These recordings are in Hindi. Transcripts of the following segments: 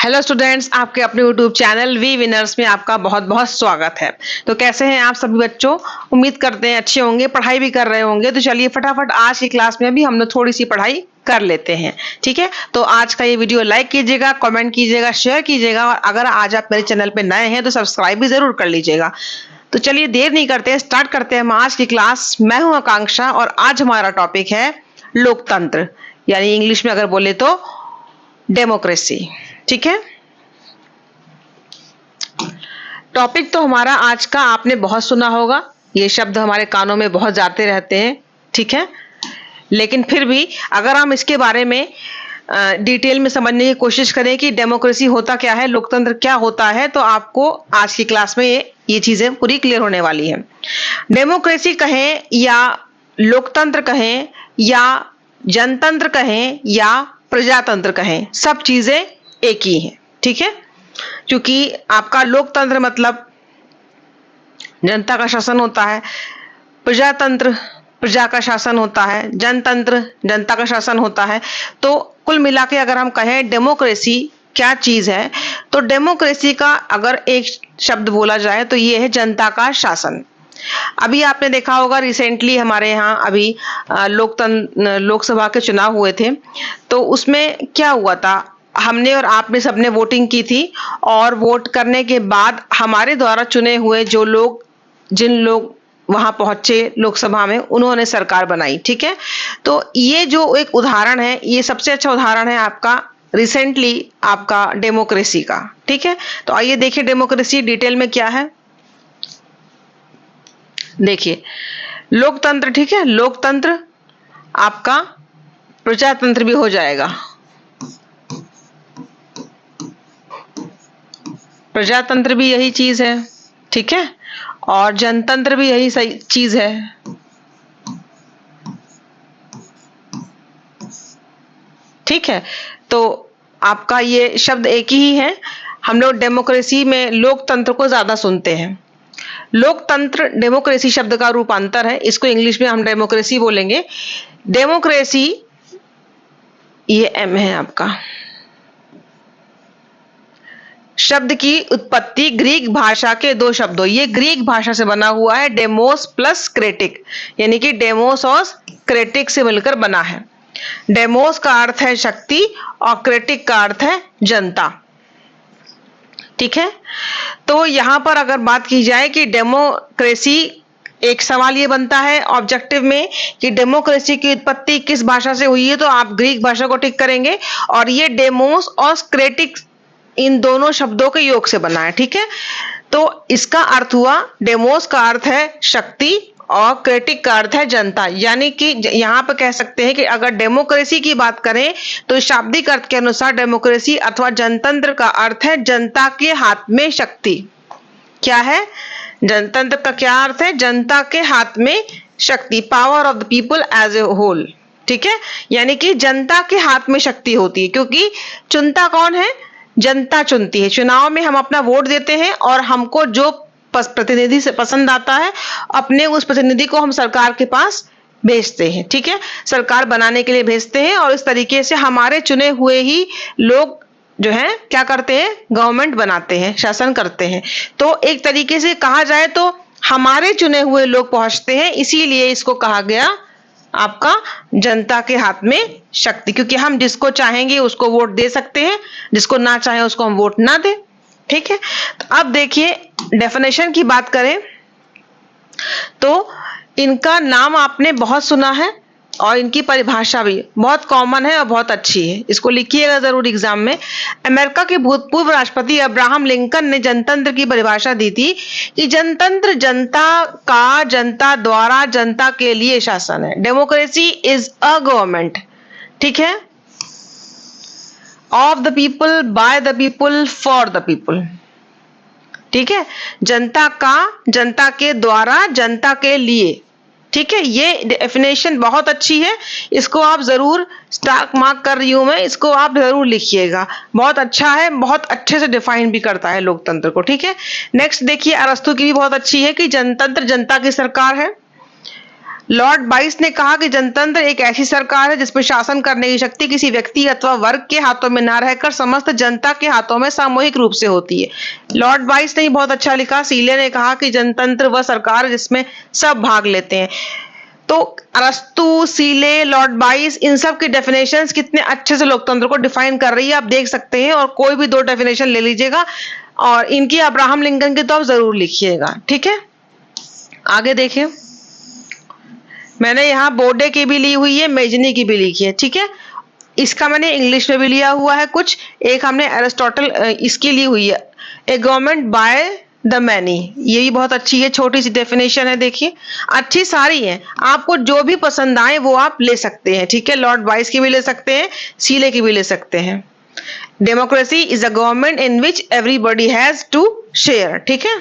हेलो स्टूडेंट्स, आपके अपने यूट्यूब चैनल वी विनर्स में आपका बहुत बहुत स्वागत है। तो कैसे हैं आप सभी बच्चों? उम्मीद करते हैं अच्छे होंगे, पढ़ाई भी कर रहे होंगे। तो चलिए फटाफट आज की क्लास में भी हम लोग थोड़ी सी पढ़ाई कर लेते हैं। ठीक है, तो आज का ये वीडियो लाइक कीजिएगा, कमेंट कीजिएगा, शेयर कीजिएगा और अगर आज आप मेरे चैनल पर नए हैं तो सब्सक्राइब भी जरूर कर लीजिएगा। तो चलिए देर नहीं करते हैं, स्टार्ट करते हैं हम आज की क्लास। मैं हूं आकांक्षा और आज हमारा टॉपिक है लोकतंत्र, यानी इंग्लिश में अगर बोले तो डेमोक्रेसी। ठीक है, टॉपिक तो हमारा आज का आपने बहुत सुना होगा, ये शब्द हमारे कानों में बहुत जाते रहते हैं। ठीक है, लेकिन फिर भी अगर हम इसके बारे में डिटेल में समझने की कोशिश करें कि डेमोक्रेसी होता क्या है, लोकतंत्र क्या होता है, तो आपको आज की क्लास में ये चीजें पूरी क्लियर होने वाली है। डेमोक्रेसी कहें या लोकतंत्र कहें या जनतंत्र कहें या प्रजातंत्र कहें, सब चीजें एक ही हैं। ठीक है, क्योंकि आपका लोकतंत्र मतलब जनता का शासन होता है, प्रजातंत्र प्रजा का शासन होता है, जनतंत्र जनता का शासन होता है। तो कुल मिला के अगर हम कहें डेमोक्रेसी क्या चीज है, तो डेमोक्रेसी का अगर एक शब्द बोला जाए तो ये है जनता का शासन। अभी आपने देखा होगा रिसेंटली हमारे यहाँ अभी लोकसभा के चुनाव हुए थे, तो उसमें क्या हुआ था, हमने और आपने सबने वोटिंग की थी और वोट करने के बाद हमारे द्वारा चुने हुए जिन लोग वहां पहुंचे लोकसभा में, उन्होंने सरकार बनाई। ठीक है, तो ये जो एक उदाहरण है, ये सबसे अच्छा उदाहरण है आपका रिसेंटली आपका डेमोक्रेसी का। ठीक है, तो आइए देखिए डेमोक्रेसी डिटेल में क्या है। देखिए लोकतंत्र, ठीक है, लोकतंत्र आपका प्रजातंत्र भी हो जाएगा, प्रजातंत्र भी यही चीज है। ठीक है, और जनतंत्र भी यही सही चीज है। ठीक है, तो आपका ये शब्द एक ही है। हम लोग डेमोक्रेसी में लोकतंत्र को ज्यादा सुनते हैं। लोकतंत्र डेमोक्रेसी शब्द का रूपांतर है, इसको इंग्लिश में हम डेमोक्रेसी बोलेंगे। डेमोक्रेसी ये एम है आपका। शब्द की उत्पत्ति ग्रीक भाषा के दो शब्दों, ये ग्रीक भाषा से बना हुआ है, डेमोस प्लस क्रेटिक, यानी कि डेमोस और क्रेटिक से मिलकर बना है। डेमोस का अर्थ है शक्ति और क्रेटिक का अर्थ है जनता। ठीक है, तो यहां पर अगर बात की जाए कि डेमोक्रेसी, एक सवाल ये बनता है ऑब्जेक्टिव में कि डेमोक्रेसी की उत्पत्ति किस भाषा से हुई है, तो आप ग्रीक भाषा को टिक करेंगे और ये डेमोस और क्रेटिक इन दोनों शब्दों के योग से बना है। ठीक है, तो इसका अर्थ हुआ, डेमोस का अर्थ है शक्ति और क्रेटिक का अर्थ है जनता, यानी कि यहां पर कह सकते हैं कि अगर डेमोक्रेसी की बात करें तो शाब्दिक अर्थ के अनुसार डेमोक्रेसी अथवा जनतंत्र का अर्थ है जनता के हाथ में शक्ति। क्या है जनतंत्र का क्या अर्थ है? जनता के हाथ में शक्ति, power of the people as a whole. ठीक है, यानी कि जनता के हाथ में शक्ति होती है, क्योंकि चुनता कौन है? जनता चुनती है। चुनाव में हम अपना वोट देते हैं और हमको जो प्रतिनिधि से पसंद आता है, अपने उस प्रतिनिधि को हम सरकार के पास भेजते हैं। ठीक है, सरकार बनाने के लिए भेजते हैं और इस तरीके से हमारे चुने हुए ही लोग जो है क्या करते हैं? गवर्नमेंट बनाते हैं, शासन करते हैं। तो एक तरीके से कहा जाए तो हमारे चुने हुए लोग पहुंचते हैं, इसीलिए इसको कहा गया आपका जनता के हाथ में शक्ति, क्योंकि हम जिसको चाहेंगे उसको वोट दे सकते हैं, जिसको ना चाहे उसको हम वोट ना दें। ठीक है, तो अब देखिए डेफिनेशन की बात करें तो इनका नाम आपने बहुत सुना है और इनकी परिभाषा भी बहुत कॉमन है और बहुत अच्छी है, इसको लिखिएगा जरूर एग्जाम में। अमेरिका के भूतपूर्व राष्ट्रपति अब्राहम लिंकन ने जनतंत्र की परिभाषा दी थी कि जनतंत्र जनता का, जनता द्वारा जनता के लिए शासन है। डेमोक्रेसी इज अ गवर्नमेंट, ठीक है, of the people, by the people, for the people. ठीक है, जनता का, जनता के द्वारा, जनता के लिए। ठीक है, ये डेफिनेशन बहुत अच्छी है, इसको आप जरूर स्टार मार्क कर रही हूं मैं, इसको आप जरूर लिखिएगा, बहुत अच्छा है, बहुत अच्छे से डिफाइन भी करता है लोकतंत्र को। ठीक है, नेक्स्ट देखिए अरस्तु की भी बहुत अच्छी है कि जनतंत्र जनता की सरकार है। लॉर्ड बाइस ने कहा कि जनतंत्र एक ऐसी सरकार है जिसमें शासन करने की शक्ति किसी व्यक्ति अथवा वर्ग के हाथों में न रहकर समस्त जनता के हाथों में सामूहिक रूप से होती है। लॉर्ड बाइस ने बहुत अच्छा लिखा। सीले ने कहा कि जनतंत्र वह सरकार है जिसमें सब भाग लेते हैं। तो अरस्तु, सीले, लॉर्ड बाइस, इन सब की डेफिनेशंस कितने अच्छे से लोकतंत्र को डिफाइन कर रही है, आप देख सकते हैं। और कोई भी 2 डेफिनेशन ले लीजिएगा और इनकी अब्राहम लिंकन की तो आप जरूर लिखिएगा। ठीक है, आगे देखिए। मैंने यहाँ बोर्डे की भी ली हुई है, मेजनी की भी लिखी है। ठीक है, इसका मैंने इंग्लिश में भी लिया हुआ है कुछ। एक हमने एरिस्टोटल इसकी ली हुई है, ए गवर्नमेंट बाय द मैनी। ये भी बहुत अच्छी है, छोटी सी डेफिनेशन है। देखिए, अच्छी सारी है, आपको जो भी पसंद आए वो आप ले सकते हैं। ठीक है, लॉर्ड बाइस की भी ले सकते हैं, सीले की भी ले सकते हैं। Democracy is a government in which everybody has to share. ठीक है,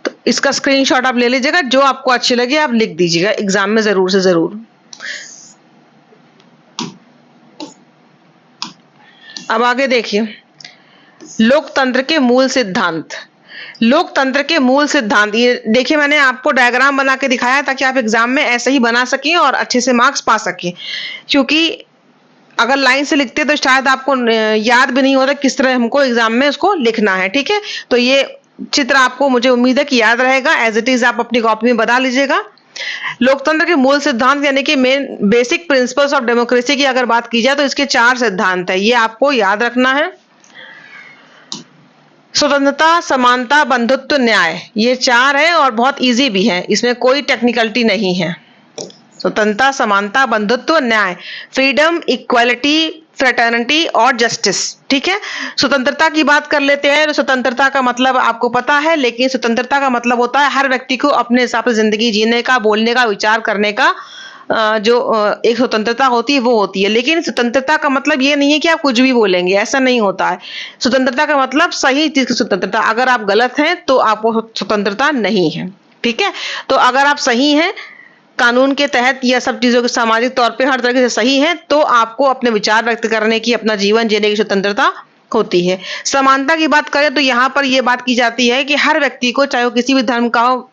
तो इसका स्क्रीनशॉट आप ले लीजिएगा, जो आपको अच्छी लगे आप लिख दीजिएगा एग्जाम में जरूर से जरूर। अब आगे देखिए, लोकतंत्र के मूल सिद्धांत। लोकतंत्र के मूल सिद्धांत, ये देखिए मैंने आपको डायग्राम बना के दिखाया ताकि आप एग्जाम में ऐसे ही बना सकें और अच्छे से मार्क्स पा सकें। क्योंकि अगर लाइन से लिखते तो शायद आपको याद भी नहीं होता किस तरह हमको एग्जाम में उसको लिखना है। ठीक है, तो ये चित्र आपको, मुझे उम्मीद है कि याद रहेगा। एज इट इज आप अपनी कॉपी में बना लीजिएगा। लोकतंत्र के मूल सिद्धांत यानी कि main basic principles of democracy की अगर बात की जाए तो इसके 4 सिद्धांत है, ये आपको याद रखना है। स्वतंत्रता, समानता, बंधुत्व, न्याय, ये 4 है और बहुत इजी भी है, इसमें कोई टेक्निकलिटी नहीं है। स्वतंत्रता, समानता, बंधुत्व, न्याय, फ्रीडम, इक्वालिटी, फ्रेटर्निटी और जस्टिस। ठीक है, स्वतंत्रता की बात कर लेते हैं। तो स्वतंत्रता का मतलब आपको पता है, लेकिन स्वतंत्रता का मतलब होता है हर व्यक्ति को अपने हिसाब से जिंदगी जीने का, बोलने का, विचार करने का जो एक स्वतंत्रता होती है वो होती है। लेकिन स्वतंत्रता का मतलब ये नहीं है कि आप कुछ भी बोलेंगे, ऐसा नहीं होता है। स्वतंत्रता का मतलब सही चीज की स्वतंत्रता। अगर आप गलत हैं तो आपको स्वतंत्रता नहीं है। ठीक है, तो अगर आप सही हैं कानून के तहत या सब चीजों के सामाजिक तौर पे हर तरह से सही है तो आपको अपने विचार व्यक्त करने की, अपना जीवन जीने की स्वतंत्रता होती है। समानता की बात करें तो यहाँ पर यह बात की जाती है कि हर व्यक्ति को, चाहे वो किसी भी धर्म का हो,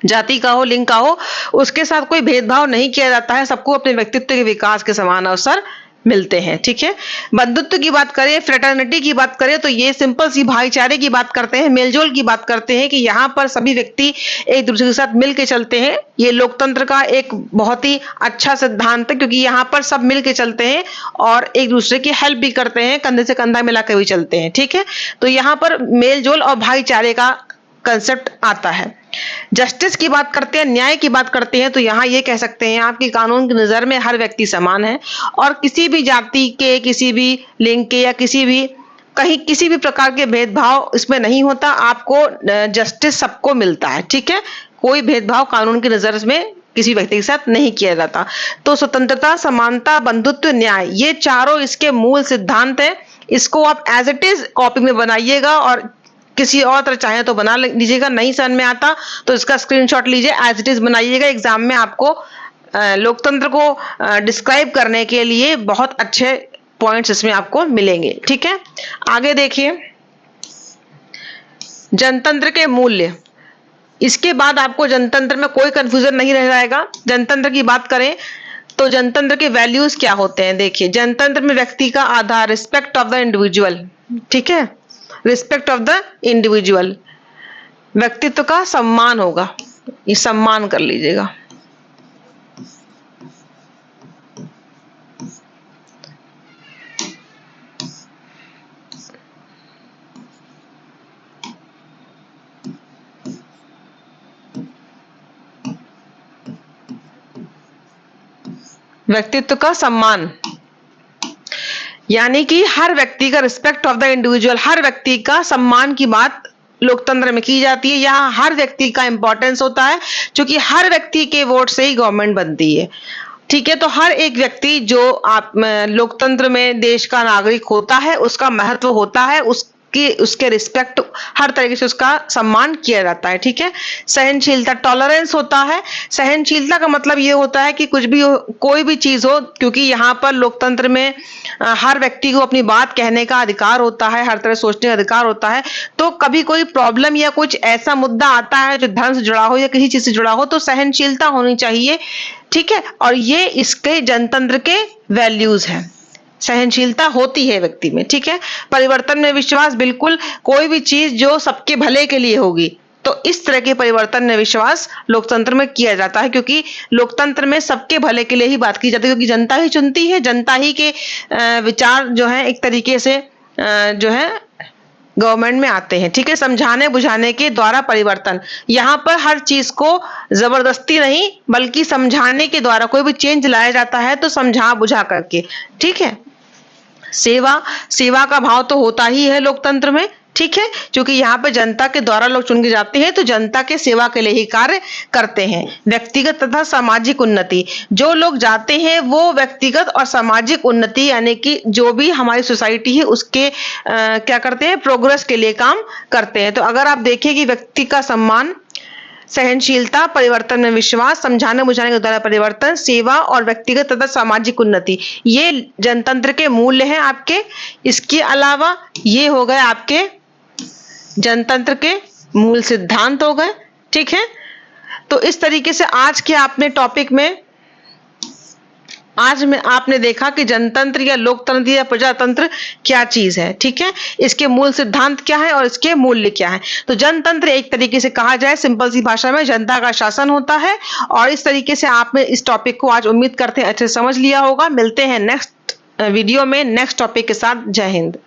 जाति का हो, लिंग का हो, उसके साथ कोई भेदभाव नहीं किया जाता है। सबको अपने व्यक्तित्व के विकास के समान अवसर मिलते हैं। ठीक है, बंधुत्व की बात करें, फ्रेटर्निटी की बात करें तो ये सिंपल सी भाईचारे की बात करते हैं, मेलजोल की बात करते हैं कि यहाँ पर सभी व्यक्ति एक दूसरे के साथ मिलकर चलते हैं। ये लोकतंत्र का एक बहुत ही अच्छा सिद्धांत है, क्योंकि यहाँ पर सब मिलकर चलते हैं और एक दूसरे की हेल्प भी करते हैं, कंधे से कंधा मिलाकर भी चलते हैं। ठीक है, तो यहाँ पर मेलजोल और भाईचारे का कंसेप्ट आता है। जस्टिस की बात करते हैं, न्याय की बात करते हैं तो यहाँ ये कह सकते हैं आपकी कानून की नजर में हर व्यक्ति समान है और किसी भी जाति के, किसी भी लिंग के या किसी भी प्रकार के भेदभाव इसमें नहीं होता। आपको जस्टिस सबको मिलता है। ठीक है, कोई भेदभाव कानून की नजर में किसी व्यक्ति के साथ नहीं किया जाता। तो स्वतंत्रता, समानता, बंधुत्व, न्याय, ये चारों इसके मूल सिद्धांत है। इसको आप एज इट इज कॉपी में बनाइएगा और किसी और तरह चाहे तो बना लीजिएगा। नहीं समझ में आता तो इसका स्क्रीनशॉट लीजिए, एज इट इज बनाइएगा। एग्जाम में आपको लोकतंत्र को डिस्क्राइब करने के लिए बहुत अच्छे पॉइंट्स इसमें आपको मिलेंगे। ठीक है, आगे देखिए, जनतंत्र के मूल्य। इसके बाद आपको जनतंत्र में कोई कंफ्यूजन नहीं रह जाएगा। जनतंत्र की बात करें तो जनतंत्र के वैल्यूज क्या होते हैं। देखिए, जनतंत्र में व्यक्ति का आधार, रिस्पेक्ट ऑफ द इंडिविजुअल। ठीक है, रिस्पेक्ट ऑफ द इंडिविजुअल, व्यक्तित्व का सम्मान होगा, ये सम्मान कर लीजिएगा। व्यक्तित्व का सम्मान यानी कि हर व्यक्ति का, रिस्पेक्ट ऑफ द इंडिविजुअल, हर व्यक्ति का सम्मान की बात लोकतंत्र में की जाती है। यहाँ हर व्यक्ति का इंपॉर्टेंस होता है, क्योंकि हर व्यक्ति के वोट से ही गवर्नमेंट बनती है। ठीक है, तो हर एक व्यक्ति जो आप लोकतंत्र में देश का नागरिक होता है उसका महत्व होता है, कि उसके रिस्पेक्ट, हर तरीके से उसका सम्मान किया जाता है। ठीक है। सहनशीलता, टॉलरेंस होता है। सहनशीलता का मतलब ये होता है कि कुछ भी हो, कोई भी चीज हो, क्योंकि यहाँ पर लोकतंत्र में हर व्यक्ति को अपनी बात कहने का अधिकार होता है, हर तरह सोचने का अधिकार होता है। तो कभी कोई प्रॉब्लम या कुछ ऐसा मुद्दा आता है जो धर्म से जुड़ा हो या किसी चीज से जुड़ा हो, तो सहनशीलता होनी चाहिए। ठीक है। और ये इसके जनतंत्र के वैल्यूज हैं, सहनशीलता होती है व्यक्ति में। ठीक है। परिवर्तन में विश्वास, बिल्कुल कोई भी चीज जो सबके भले के लिए होगी, तो इस तरह के परिवर्तन में विश्वास लोकतंत्र में किया जाता है, क्योंकि लोकतंत्र में सबके भले के लिए ही बात की जाती है, क्योंकि जनता ही चुनती है, जनता ही के विचार जो है एक तरीके से जो है गवर्नमेंट में आते हैं। ठीक है। समझाने बुझाने के द्वारा परिवर्तन, यहाँ पर हर चीज को जबरदस्ती नहीं बल्कि समझाने के द्वारा कोई भी चेंज लाया जाता है तो समझा बुझा करके। ठीक है। सेवा, सेवा का भाव तो होता ही है लोकतंत्र में। ठीक है। क्योंकि यहाँ पे जनता के द्वारा लोग चुन के जाते हैं, तो जनता के सेवा के लिए ही कार्य करते हैं। व्यक्तिगत तथा सामाजिक उन्नति, जो लोग जाते हैं वो व्यक्तिगत और सामाजिक उन्नति, यानी कि जो भी हमारी सोसाइटी है उसके क्या करते हैं, प्रोग्रेस के लिए काम करते हैं। तो अगर आप देखें कि व्यक्ति का सम्मान, सहनशीलता, परिवर्तन में विश्वास, समझाने बुझाने के द्वारा परिवर्तन, सेवा और व्यक्तिगत तथा सामाजिक उन्नति, ये जनतंत्र के मूल्य हैं आपके। इसके अलावा ये हो गए आपके जनतंत्र के मूल सिद्धांत हो गए। ठीक है। तो इस तरीके से आज के आपने टॉपिक में आपने देखा कि जनतंत्र या लोकतंत्र या प्रजातंत्र क्या चीज है। ठीक है। इसके मूल सिद्धांत क्या है और इसके मूल्य क्या है। तो जनतंत्र एक तरीके से कहा जाए सिंपल सी भाषा में, जनता का शासन होता है। और इस तरीके से आपने इस टॉपिक को आज उम्मीद करते हैं अच्छे से समझ लिया होगा। मिलते हैं नेक्स्ट वीडियो में नेक्स्ट टॉपिक के साथ। जय हिंद।